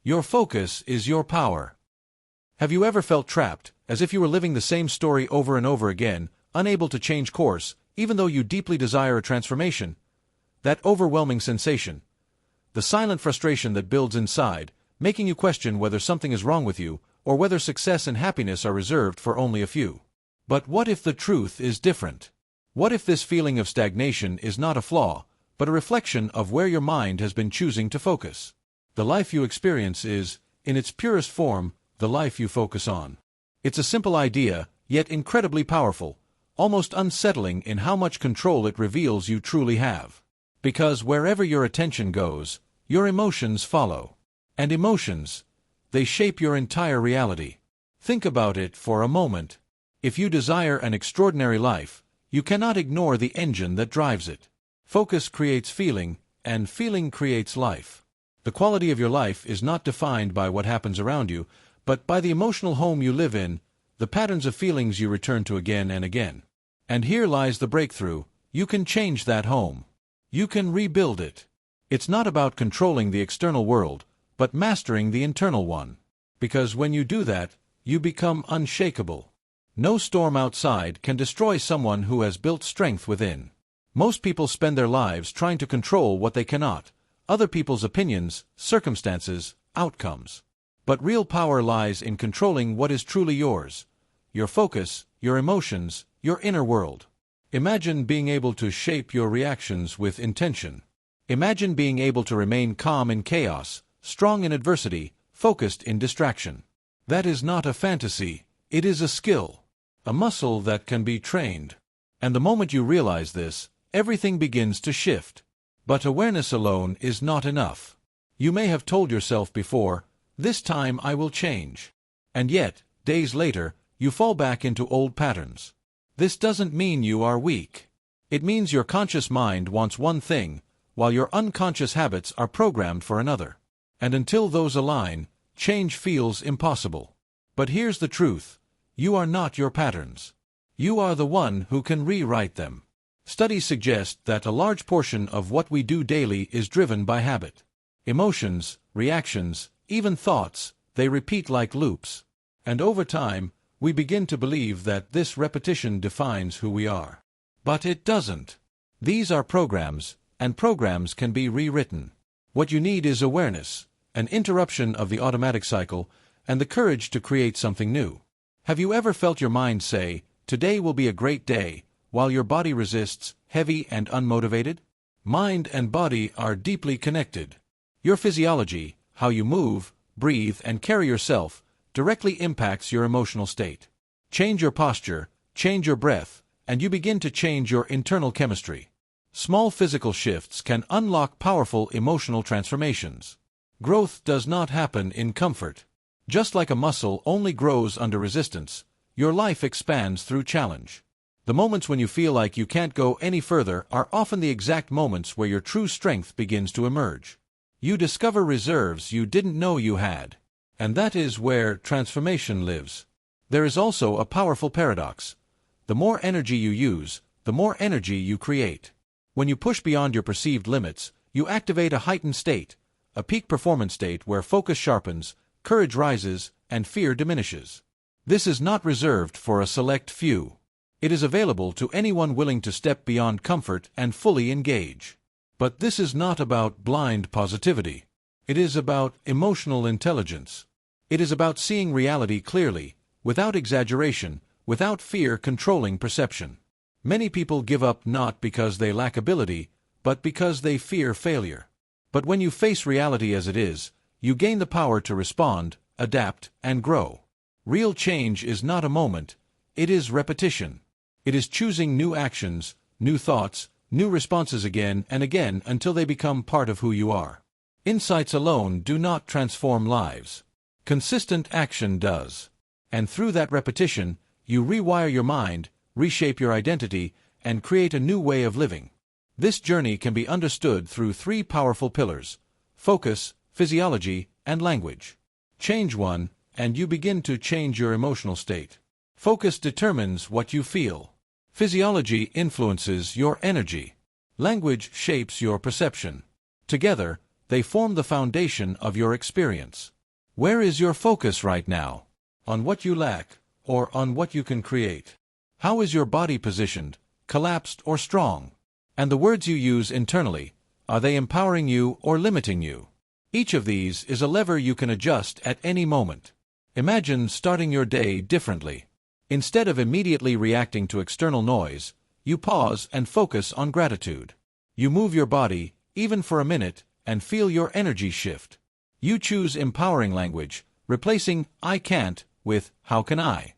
Your focus is your power. Have you ever felt trapped, as if you were living the same story over and over again, unable to change course, even though you deeply desire a transformation? That overwhelming sensation, the silent frustration that builds inside, making you question whether something is wrong with you, or whether success and happiness are reserved for only a few. But what if the truth is different? What if this feeling of stagnation is not a flaw, but a reflection of where your mind has been choosing to focus? The life you experience is, in its purest form, the life you focus on. It's a simple idea, yet incredibly powerful, almost unsettling in how much control it reveals you truly have. Because wherever your attention goes, your emotions follow. And emotions, they shape your entire reality. Think about it for a moment. If you desire an extraordinary life, you cannot ignore the engine that drives it. Focus creates feeling, and feeling creates life. The quality of your life is not defined by what happens around you, but by the emotional home you live in, the patterns of feelings you return to again and again. And here lies the breakthrough: you can change that home. You can rebuild it. It's not about controlling the external world, but mastering the internal one. Because when you do that, you become unshakable. No storm outside can destroy someone who has built strength within. Most people spend their lives trying to control what they cannot: other people's opinions, circumstances, outcomes. But real power lies in controlling what is truly yours: your focus, your emotions, your inner world. Imagine being able to shape your reactions with intention. Imagine being able to remain calm in chaos, strong in adversity, focused in distraction. That is not a fantasy, it is a skill, a muscle that can be trained. And the moment you realize this, everything begins to shift. But awareness alone is not enough. You may have told yourself before, "This time I will change." And yet, days later, you fall back into old patterns. This doesn't mean you are weak. It means your conscious mind wants one thing, while your unconscious habits are programmed for another. And until those align, change feels impossible. But here's the truth: you are not your patterns. You are the one who can rewrite them. Studies suggest that a large portion of what we do daily is driven by habit. Emotions, reactions, even thoughts, they repeat like loops. And over time, we begin to believe that this repetition defines who we are. But it doesn't. These are programs, and programs can be rewritten. What you need is awareness, an interruption of the automatic cycle, and the courage to create something new. Have you ever felt your mind say, "Today will be a great day," while your body resists, heavy and unmotivated? Mind and body are deeply connected. Your physiology, how you move, breathe, and carry yourself, directly impacts your emotional state. Change your posture, change your breath, and you begin to change your internal chemistry. Small physical shifts can unlock powerful emotional transformations. Growth does not happen in comfort. Just like a muscle only grows under resistance, your life expands through challenge. The moments when you feel like you can't go any further are often the exact moments where your true strength begins to emerge. You discover reserves you didn't know you had. And that is where transformation lives. There is also a powerful paradox. The more energy you use, the more energy you create. When you push beyond your perceived limits, you activate a heightened state, a peak performance state where focus sharpens, courage rises, and fear diminishes. This is not reserved for a select few. It is available to anyone willing to step beyond comfort and fully engage. But this is not about blind positivity. It is about emotional intelligence. It is about seeing reality clearly, without exaggeration, without fear controlling perception. Many people give up not because they lack ability, but because they fear failure. But when you face reality as it is, you gain the power to respond, adapt, and grow. Real change is not a moment, it is repetition. It is choosing new actions, new thoughts, new responses again and again until they become part of who you are. Insights alone do not transform lives. Consistent action does. And through that repetition, you rewire your mind, reshape your identity, and create a new way of living. This journey can be understood through three powerful pillars: focus, physiology, and language. Change one, and you begin to change your emotional state. Focus determines what you feel. Physiology influences your energy. Language shapes your perception. Together, they form the foundation of your experience. Where is your focus right now? On what you lack, or on what you can create? How is your body positioned, collapsed or strong? And the words you use internally, are they empowering you or limiting you? Each of these is a lever you can adjust at any moment. Imagine starting your day differently. Instead of immediately reacting to external noise, you pause and focus on gratitude. You move your body, even for a minute, and feel your energy shift. You choose empowering language, replacing "I can't" with "how can I?"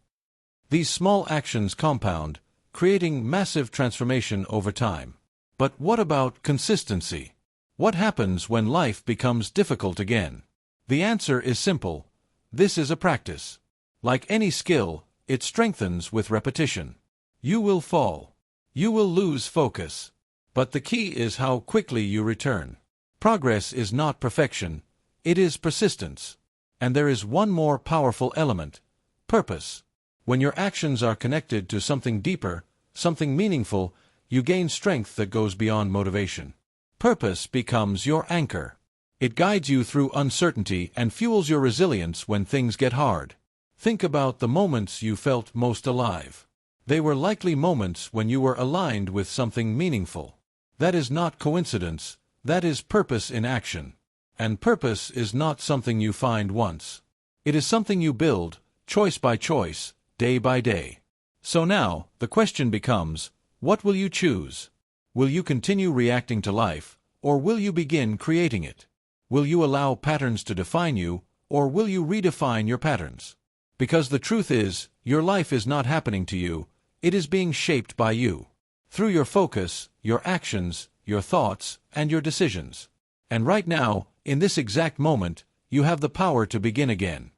These small actions compound, creating massive transformation over time. But what about consistency? What happens when life becomes difficult again? The answer is simple. This is a practice. Like any skill, it strengthens with repetition. You will fall. You will lose focus. But the key is how quickly you return. Progress is not perfection, it is persistence. And there is one more powerful element: purpose. When your actions are connected to something deeper, something meaningful, you gain strength that goes beyond motivation. Purpose becomes your anchor. It guides you through uncertainty and fuels your resilience when things get hard. Think about the moments you felt most alive. They were likely moments when you were aligned with something meaningful. That is not coincidence, that is purpose in action. And purpose is not something you find once. It is something you build, choice by choice, day by day. So now, the question becomes, what will you choose? Will you continue reacting to life, or will you begin creating it? Will you allow patterns to define you, or will you redefine your patterns? Because the truth is, your life is not happening to you, it is being shaped by you. Through your focus, your actions, your thoughts, and your decisions. And right now, in this exact moment, you have the power to begin again.